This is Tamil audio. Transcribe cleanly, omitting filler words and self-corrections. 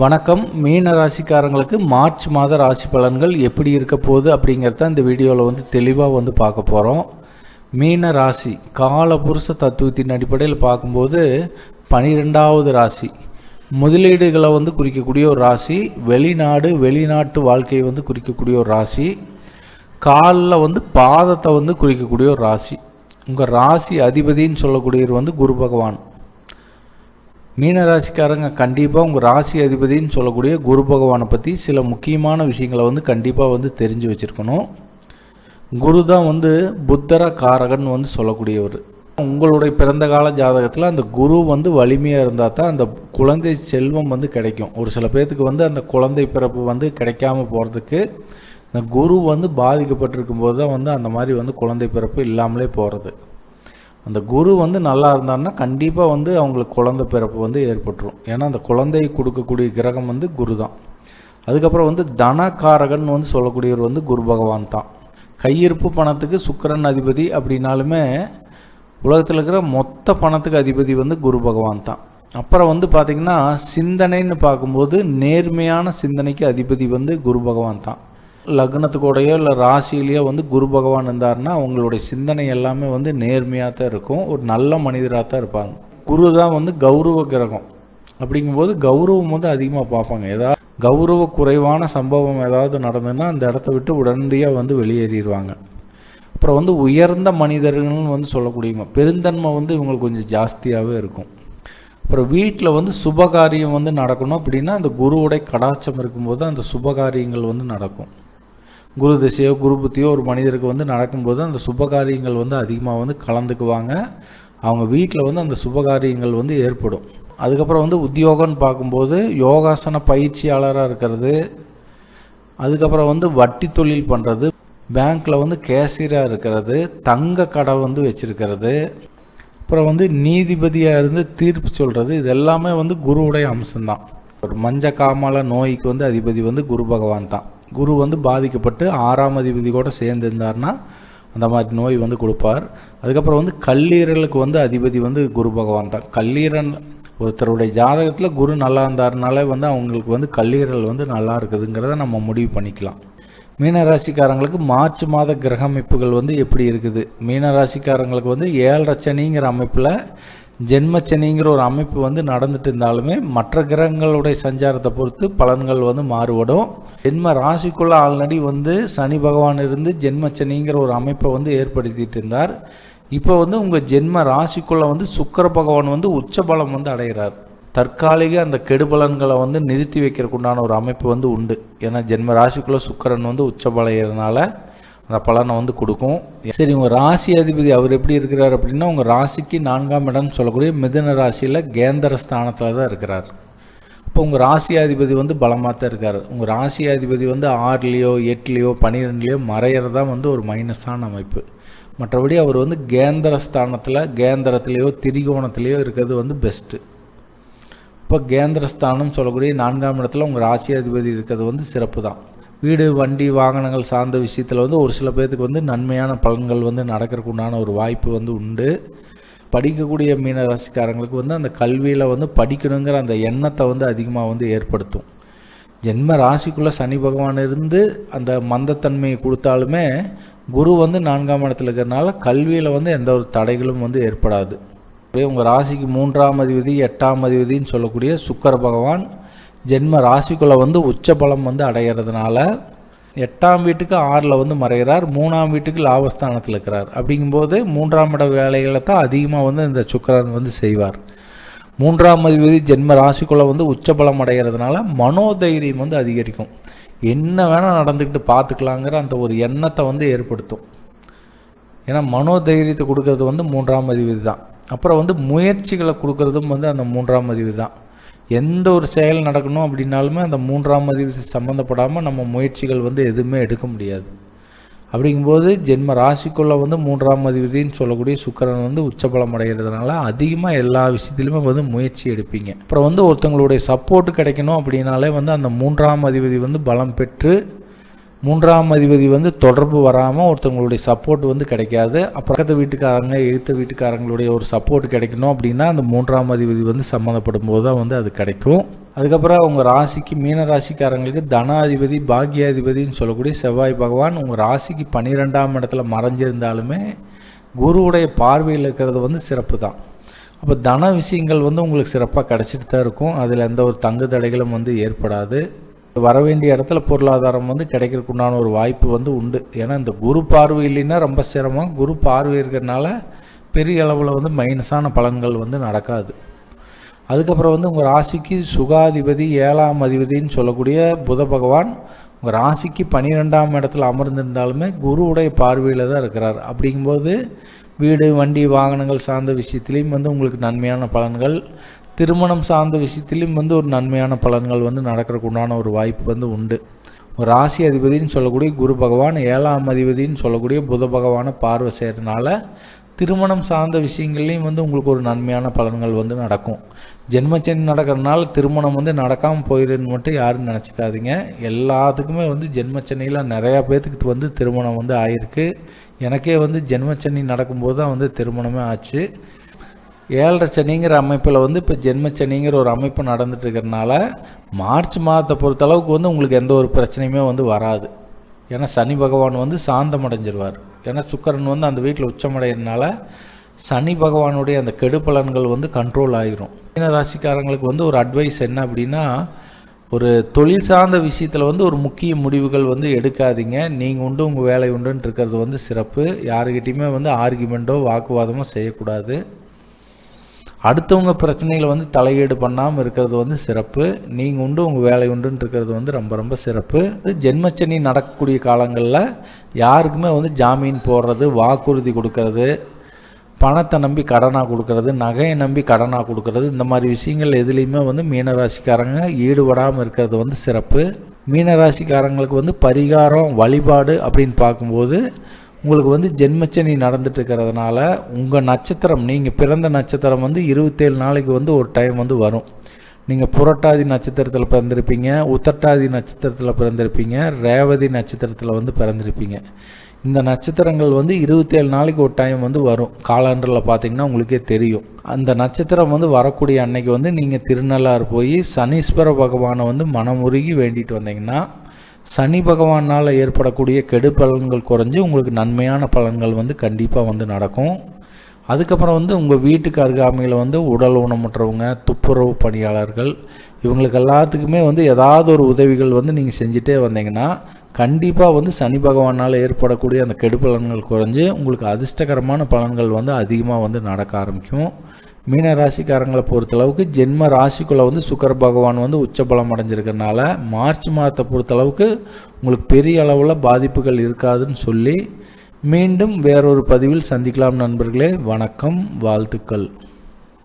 வணக்கம். மீன ராசிக்காரங்களுக்கு மார்ச் மாத ராசி பலன்கள் எப்படி இருக்க போகுது அப்படிங்கிறத இந்த வீடியோவில் தெளிவாக பார்க்க போகிறோம். மீன ராசி காலபுருஷ தத்துவத்தின் அடிப்படையில் பார்க்கும்போது 12வது ராசி. முதலீடுகளை குறிக்கக்கூடிய ஒரு ராசி. வெளிநாட்டு வாழ்க்கையை குறிக்கக்கூடிய ஒரு ராசி. காலில் பாதத்தை குறிக்கக்கூடிய ஒரு ராசி. உங்கள் ராசி அதிபதின்னு சொல்லக்கூடியவர் குரு பகவான். மீனராசிக்காரங்க கண்டிப்பாக உங்கள் ராசி அதிபதின்னு சொல்லக்கூடிய குரு பகவானை பற்றி சில முக்கியமான விஷயங்களை கண்டிப்பாக தெரிஞ்சு வச்சுருக்கணும். குரு தான் புத்தர காரகன் சொல்லக்கூடியவர். உங்களுடைய பிறந்த கால ஜாதகத்தில் அந்த குரு வலிமையாக இருந்தால் தான் அந்த குழந்தை செல்வம் கிடைக்கும். ஒரு சில பேர்த்துக்கு அந்த குழந்தை பிறப்பு கிடைக்காம போகிறதுக்கு இந்த குரு பாதிக்கப்பட்டிருக்கும் போது தான் அந்த மாதிரி குழந்தை பிறப்பு இல்லாமலே போகிறது. அந்த குரு நல்லா இருந்தாருன்னா கண்டிப்பாக அவங்களுக்கு குழந்தை பிறப்பு ஏற்பட்டுரும். ஏன்னா அந்த குழந்தையை கொடுக்கக்கூடிய கிரகம் குரு தான். அதுக்கப்புறம் தனகாரகன் சொல்லக்கூடியவர் குரு பகவான் தான். கையிருப்பு பணத்துக்கு சுக்கிரன் அதிபதி அப்படின்னாலுமே உலகத்தில் இருக்கிற மொத்த பணத்துக்கு அதிபதி குரு பகவான் தான். அப்புறம் பார்த்திங்கன்னா சிந்தனைன்னு பார்க்கும்போது நேர்மையான சிந்தனைக்கு அதிபதி குரு பகவான் தான். லக்னத்துக்கூடையோ இல்லை ராசியிலையோ குரு பகவான் இருந்தார்னா அவங்களுடைய சிந்தனை எல்லாமே நேர்மையாக தான் இருக்கும். ஒரு நல்ல மனிதராக தான் இருப்பாங்க. குரு தான் கௌரவ கிரகம். அப்படிங்கும்போது கௌரவம் அதிகமாக பார்ப்பாங்க. ஏதாவது கௌரவ குறைவான சம்பவம் ஏதாவது நடந்ததுன்னா அந்த இடத்த விட்டு உடனடியாக வெளியேறிடுவாங்க. அப்புறம் உயர்ந்த மனிதர்கள்னு சொல்லக்கூடியவங்க பெருந்தன்மை இவங்களுக்கு கொஞ்சம் ஜாஸ்தியாகவே இருக்கும். அப்புறம் வீட்டில் சுபகாரியம் நடக்கணும் அப்படின்னா அந்த குருவுடைய கடாட்சம் இருக்கும்போது அந்த சுபகாரியங்கள் நடக்கும். குரு திசையோ குரு புத்தியோ ஒரு மனிதருக்கு நடக்கும்போது அந்த சுபகாரியங்கள் அதிகமாக கலந்துக்குவாங்க. அவங்க வீட்டில் அந்த சுபகாரியங்கள் ஏற்படும். அதுக்கப்புறம் உத்தியோகம்னு பார்க்கும்போது யோகாசன பயிற்சியாளராக இருக்கிறது, அதுக்கப்புறம் வட்டி தொழில் பண்ணுறது, பேங்க்கில் கேஷியராக இருக்கிறது, தங்க கடை வச்சுருக்கிறது, அப்புறம் நீதிபதியாக இருந்து தீர்ப்பு சொல்கிறது, இது எல்லாமே குருவுடைய அம்சம்தான். ஒரு மஞ்ச காமால நோய்க்கு அதிபதி குரு பகவான் தான். குரு பாதிக்கப்பட்டு 6ஆம் அதிபதி கூட சேர்ந்துருந்தார்னா அந்த மாதிரி நோய் கொடுப்பார். அதுக்கப்புறம் கல்லீரலுக்கு அதிபதி குரு பகவான் தான். கல்லீரல் ஒருத்தருடைய ஜாதகத்தில் குரு நல்லா இருந்தாருனாலே அவங்களுக்கு கல்லீரல் நல்லா இருக்குதுங்கிறத நம்ம முடிவு பண்ணிக்கலாம். மீனராசிக்காரங்களுக்கு மார்ச் மாத கிரக அமைப்புகள் எப்படி இருக்குது? மீனராசிக்காரங்களுக்கு 7 சனிங்கிற அமைப்பில் ஜென்மச்சனிங்கிற ஒரு அமைப்பு நடந்துட்டு இருந்தாலுமே மற்ற கிரகங்களுடைய சஞ்சாரத்தை பொறுத்து பலன்கள் மாறுபடும். ஜென்ம ராசிக்குள்ளே ஆல்ரெடி சனி பகவான் இருந்து ஜென்மச்சனிங்கிற ஒரு அமைப்பை ஏற்படுத்திட்டு இருந்தார். இப்போ உங்கள் ஜென்ம ராசிக்குள்ளே சுக்கிர பகவான் உச்சபலம் அடைகிறார். தற்காலிக அந்த கெடுபலன்களை நிறுத்தி வைக்கிறதுக்குண்டான ஒரு அமைப்பு உண்டு. ஏன்னா ஜென்ம ராசிக்குள்ளே சுக்கிரன் உச்சபலைகிறதுனால அந்த பலனை கொடுக்கும். சரி, உங்கள் ராசி அதிபதி அவர் எப்படி இருக்கிறார் அப்படின்னா உங்கள் ராசிக்கு 4ஆம் இடம் சொல்லக்கூடிய மிதுன ராசியில் கேந்திர ஸ்தானத்தில் தான் இருக்கிறார். இப்போ உங்கள் ராசி அதிபதி பலமாக தான் இருக்கார். உங்கள் ராசி அதிபதி 6லேயோ 8லேயோ 12லேயோ மறையிறது தான் ஒரு மைனஸான அமைப்பு. மற்றபடி அவர் கேந்திர ஸ்தானத்தில் கேந்திரத்துலேயோ திரிகோணத்துலேயோ இருக்கிறது பெஸ்ட்டு. இப்போ கேந்திரஸ்தானம் சொல்லக்கூடிய 4ஆம் இடத்துல உங்கள் ராசி அதிபதி இருக்கிறது சிறப்பு தான். வீடு வண்டி வாகனங்கள் சார்ந்த விஷயத்தில் ஒரு சில பேர்த்துக்கு நன்மையான பலன்கள் நடக்கிறதுக்கு உண்டான ஒரு வாய்ப்பு உண்டு. படிக்கக்கூடிய மீன ராசிக்காரங்களுக்கு அந்த கல்வியில் படிக்கணுங்கிற அந்த எண்ணத்தை அதிகமாக ஏற்படுத்தும். ஜென்ம ராசிக்குள்ளே சனி பகவான் இருந்து அந்த மந்தத்தன்மையை கொடுத்தாலுமே குரு 4ஆம் இடத்துல இருக்கிறதுனால கல்வியில் எந்த ஒரு தடைகளும் ஏற்படாது. உங்கள் ராசிக்கு 3ஆம் அதிபதி 8ஆம் அதிபதினு சொல்லக்கூடிய சுக்கிர பகவான் ஜென்ம ராசிக்குள்ளே உச்சபலம் அடைகிறதுனால 8ஆம் வீட்டுக்கு 6ல் மறைகிறார். 3ஆம் வீட்டுக்கு லாபஸ்தானத்தில் இருக்கிறார். அப்படிங்கும்போது 3ஆம் இட வேலைகளை தான் அதிகமாக இந்த சுக்கிரன் செய்வார். 3ஆம் அதிபதி ஜென்ம ராசிக்குள்ளே உச்சபலம் அடைகிறதுனால மனோதைரியம் அதிகரிக்கும். என்ன வேணால் நடந்துக்கிட்டு பார்த்துக்கலாங்கிற அந்த ஒரு எண்ணத்தை ஏற்படுத்தும். ஏன்னா மனோதைரியத்தை கொடுக்கறது 3ஆம் அதிபதி தான். அப்புறம் முயற்சிகளை கொடுக்கறதும் அந்த 3ஆம் அதிபதி தான். எந்த ஒரு செயல் நடக்கணும் அப்படின்னாலுமே அந்த 3ஆம் அதிபதி சம்மந்தப்படாமல் நம்ம முயற்சிகள் எதுவுமே எடுக்க முடியாது. அப்படிங்கும்போது ஜென்ம ராசிக்குள்ளே 3ஆம் அதிபதினு சொல்லக்கூடிய சுக்கிரன் உச்சபலம் அடைகிறதுனால அதிகமாக எல்லா விஷயத்துலையுமே முயற்சி எடுப்பீங்க. அப்புறம் ஒருத்தவங்களுடைய சப்போர்ட் கிடைக்கணும் அப்படின்னாலே அந்த 3ஆம் அதிபதி பலம் பெற்று மூன்றாம் அதிபதி வந்து தொடர்பு வராமல் ஒருத்தவங்களுடைய சப்போர்ட் வந்து கிடைக்காது. பக்கத்து வீட்டுக்காரங்க எதிர்த்த வீட்டுக்காரங்களுடைய ஒரு சப்போர்ட் கிடைக்கணும் அப்படின்னா அந்த மூன்றாம் அதிபதி வந்து சம்மந்தப்படும் போது தான் வந்து அது கிடைக்கும். அதுக்கப்புறம் உங்கள் ராசிக்கு மீன ராசிக்காரங்களுக்கு தனாதிபதி பாக்கியாதிபதினு சொல்லக்கூடிய செவ்வாய் பகவான் உங்கள் ராசிக்கு 12ஆம் இடத்துல மறைஞ்சிருந்தாலுமே குருவுடைய பார்வையில் இருக்கிறது வந்து சிறப்பு தான். அப்போ தன விஷயங்கள் வந்து உங்களுக்கு சிறப்பாக கிடச்சிட்டு தான் இருக்கும். அதில் எந்த ஒரு தங்கு தடைகளும் வந்து ஏற்படாது. வர வேண்டிய இடத்துல பொருளாதாரம் வந்து கிடைக்கிறதுக்குண்டான ஒரு வாய்ப்பு வந்து உண்டு. ஏன்னா இந்த குரு பார்வை இல்லைன்னா ரொம்ப சிரமம். குரு பார்வை இருக்கிறதுனால பெரிய அளவில் வந்து மைனஸான பலன்கள் வந்து நடக்காது. அதுக்கப்புறம் வந்து உங்கள் ராசிக்கு சுகாதிபதி 7ஆம் அதிபதினு சொல்லக்கூடிய புத பகவான் உங்கள் ராசிக்கு 12ஆம் இடத்துல அமர்ந்திருந்தாலுமே குருவுடைய பார்வையில் தான் இருக்கிறார். அப்படிங்கும்போது வீடு வண்டி வாகனங்கள் சார்ந்த விஷயத்துலேயும் வந்து உங்களுக்கு நன்மையான பலன்கள், திருமணம் சார்ந்த விஷயத்திலையும் வந்து ஒரு நன்மையான பலன்கள் வந்து நடக்கிறதுக்கு உண்டான ஒரு வாய்ப்பு வந்து உண்டு. ஒரு ராசி அதிபதினு சொல்லக்கூடிய குரு பகவான் 7ஆம் அதிபதினு சொல்லக்கூடிய புத பகவானை பார்வை செய்கிறதுனால திருமணம் சார்ந்த விஷயங்கள்லையும் வந்து உங்களுக்கு ஒரு நன்மையான பலன்கள் வந்து நடக்கும். ஜென்மச்சனி நடக்கிறதுனால திருமணம் வந்து நடக்காமல் போயிடுன்னு மட்டும் யாரும் நினச்சிக்காதீங்க. எல்லாத்துக்குமே வந்து ஜென்மச்சனியில் நிறையா பேர்த்துக்கு வந்து திருமணம் வந்து ஆயிருக்கு. எனக்கே வந்து ஜென்மச்சனி நடக்கும்போது தான் வந்து திருமணமே ஆச்சு. 7.5 சனிங்கிற அமைப்பில் வந்து இப்போ ஜென்மச்சனிங்கிற ஒரு அமைப்பு நடந்துட்டு இருக்கிறதுனால மார்ச் மாதத்தை பொறுத்தளவுக்கு வந்து உங்களுக்கு எந்த ஒரு பிரச்சனையுமே வந்து வராது. ஏன்னா சனி பகவான் வந்து சாந்தம் அடைஞ்சிருவார். ஏன்னா சுக்கிரன் வந்து அந்த வீட்டில் உச்சமடைகிறதுனால சனி பகவானுடைய அந்த கெடுபலன்கள் வந்து கண்ட்ரோல் ஆகிரும். மீன ராசிக்காரங்களுக்கு வந்து ஒரு அட்வைஸ் என்ன அப்படின்னா, ஒரு தொழில் சார்ந்த விஷயத்தில் வந்து ஒரு முக்கிய முடிவுகள் வந்து எடுக்காதீங்க. நீங்கள் உண்டு உங்கள் வேலை உண்டுன்னு இருக்கிறது வந்து சிறப்பு. யாருக்கிட்டையுமே வந்து ஆர்கியூமெண்ட்டோ வாக்குவாதமோ செய்யக்கூடாது. அடுத்தவங்க பிரச்சனைகளை வந்து தலையீடு பண்ணாமல் இருக்கிறது வந்து சிறப்பு. நீங்கள் உண்டு உங்கள் வேலை உண்டுன்னு இருக்கிறது வந்து ரொம்ப ரொம்ப சிறப்பு. ஜென்மச்சனி நடக்கக்கூடிய காலங்களில் யாருக்குமே வந்து ஜாமீன் போடுறது, வாக்குறுதி கொடுக்கறது, பணத்தை நம்பி கடனாக கொடுக்கறது, நகையை நம்பி கடனாக கொடுக்கறது, இந்த மாதிரி விஷயங்கள் எதுலேயுமே வந்து மீனராசிக்காரங்க ஈடுபடாமல் இருக்கிறது வந்து சிறப்பு. மீனராசிக்காரங்களுக்கு வந்து பரிகாரம் வழிபாடு அப்படின்னு பார்க்கும்போது உங்களுக்கு வந்து ஜென்மச்சனி நடந்துட்டு இருக்கிறதுனால உங்கள் நட்சத்திரம், நீங்கள் பிறந்த நட்சத்திரம் வந்து 27 நாளைக்கு வந்து ஒரு டைம் வந்து வரும். நீங்கள் புரட்டாதி நட்சத்திரத்தில் பிறந்திருப்பீங்க, உத்தட்டாதி நட்சத்திரத்தில் பிறந்திருப்பீங்க, ரேவதி நட்சத்திரத்தில் வந்து பிறந்திருப்பீங்க. இந்த நட்சத்திரங்கள் வந்து 27 நாளைக்கு ஒரு டைம் வந்து வரும். காலண்டரில் பார்த்தீங்கன்னா உங்களுக்கே தெரியும். அந்த நட்சத்திரம் வந்து வரக்கூடிய அன்னைக்கு வந்து நீங்கள் திருநள்ளாறு போய் சனீஸ்வர பகவானை வந்து மனமுருகி வேண்டிட்டு வந்தீங்கன்னா சனி பகவானால் ஏற்படக்கூடிய கெடு பலன்கள் குறைஞ்சி உங்களுக்கு நன்மையான பலன்கள் வந்து கண்டிப்பாக வந்து நடக்கும். அதுக்கப்புறம் வந்து உங்கள் வீட்டுக்கு அருகாமையில் வந்து உடல் ஊனமுற்றவங்க, துப்புரவு பணியாளர்கள், இவங்களுக்கு எல்லாத்துக்குமே வந்து ஏதாவது ஒரு உதவிகள் வந்து நீங்கள் செஞ்சுட்டே வந்தீங்கன்னா கண்டிப்பாக வந்து சனி பகவானால் ஏற்படக்கூடிய அந்த கெடு பலன்கள் குறைஞ்சி உங்களுக்கு அதிர்ஷ்டகரமான பலன்கள் வந்து அதிகமாக வந்து நடக்க ஆரம்பிக்கும். மீன ராசிக்காரங்களை பொறுத்தளவுக்கு ஜென்ம ராசிக்குள்ளே வந்து சுக்கிர பகவான் வந்து உச்சபலம் அடைஞ்சிருக்கிறதுனால மார்ச் மாதத்தை பொறுத்தளவுக்கு உங்களுக்கு பெரிய அளவில் பாதிப்புகள் இருக்காதுன்னு சொல்லி மீண்டும் வேறொரு பதிவில் சந்திக்கலாம் நண்பர்களே. வணக்கம், வாழ்த்துக்கள்.